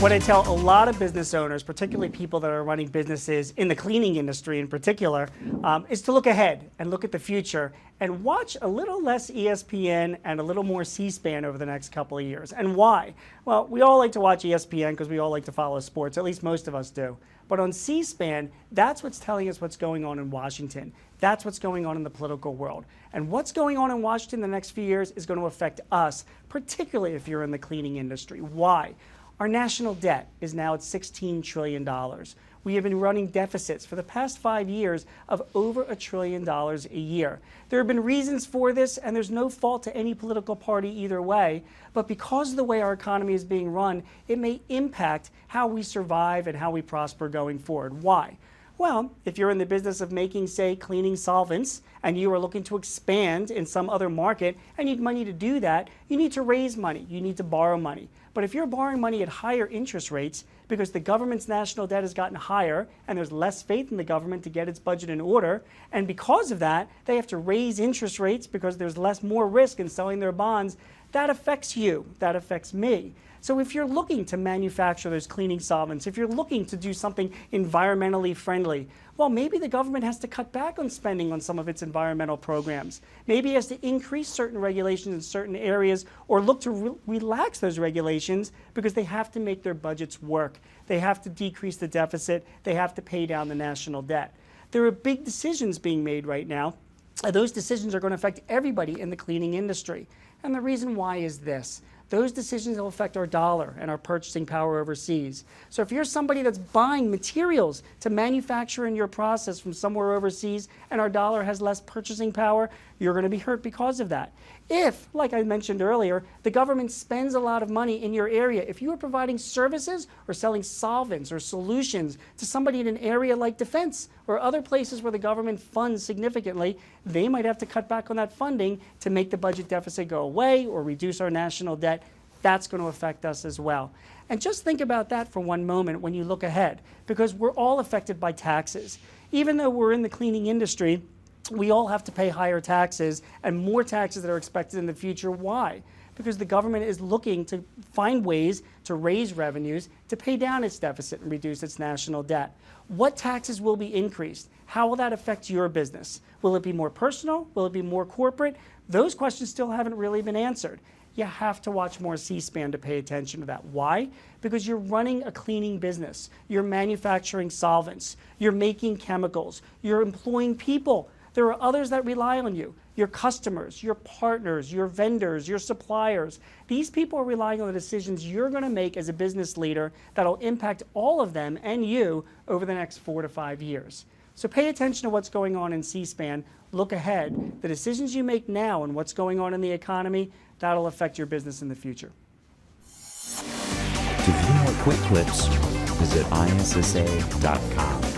What I tell a lot of business owners, particularly people that are running businesses in the cleaning industry in particular, is to look ahead and look at the future and watch a little less ESPN and a little more C-SPAN over the next couple of years. And why? Well, we all like to watch ESPN because we all like to follow sports, at least most of us do. But on C-SPAN, that's what's telling us what's going on in Washington. That's what's going on in the political world. And what's going on in Washington the next few years is going to affect us, particularly if you're in the cleaning industry. Why? Our national debt is now at $16 trillion. We have been running deficits for the past 5 years of over $1 trillion a year. There have been reasons for this, and there's no fault to any political party either way. But because of the way our economy is being run, it may impact how we survive and how we prosper going forward. Why? Well, if you're in the business of making, say, cleaning solvents, and you are looking to expand in some other market and need money to do that, you need to raise money. You need to borrow money. But if you're borrowing money at higher interest rates because the government's national debt has gotten higher and there's less faith in the government to get its budget in order, and because of that, they have to raise interest rates because there's more risk in selling their bonds, that affects you. That affects me. So if you're looking to manufacture those cleaning solvents, if you're looking to do something environmentally friendly, well, maybe the government has to cut back on spending on some of its environmental programs. Maybe it has to increase certain regulations in certain areas or look to relax those regulations because they have to make their budgets work. They have to decrease the deficit. They have to pay down the national debt. There are big decisions being made right now. Those decisions are going to affect everybody in the cleaning industry. And the reason why is this. Those decisions will affect our dollar and our purchasing power overseas. So if you're somebody that's buying materials to manufacture in your process from somewhere overseas and our dollar has less purchasing power, you're going to be hurt because of that. If, like I mentioned earlier, the government spends a lot of money in your area, if you are providing services or selling solvents or solutions to somebody in an area like defense or other places where the government funds significantly, they might have to cut back on that funding to make the budget deficit go away or reduce our national debt. That's going to affect us as well. And just think about that for one moment when you look ahead, because we're all affected by taxes. Even though we're in the cleaning industry, we all have to pay higher taxes and more taxes that are expected in the future. Why? Because the government is looking to find ways to raise revenues to pay down its deficit and reduce its national debt. What taxes will be increased? How will that affect your business? Will it be more personal? Will it be more corporate? Those questions still haven't really been answered. You have to watch more C-SPAN to pay attention to that. Why? Because you're running a cleaning business. You're manufacturing solvents. You're making chemicals. You're employing people. There are others that rely on you. Your customers, your partners, your vendors, your suppliers. These people are relying on the decisions you're going to make as a business leader that'll impact all of them and you over the next 4 to 5 years. So pay attention to what's going on in C-SPAN. Look ahead. The decisions you make now and what's going on in the economy, that'll affect your business in the future. To view more quick clips, visit ISSA.com.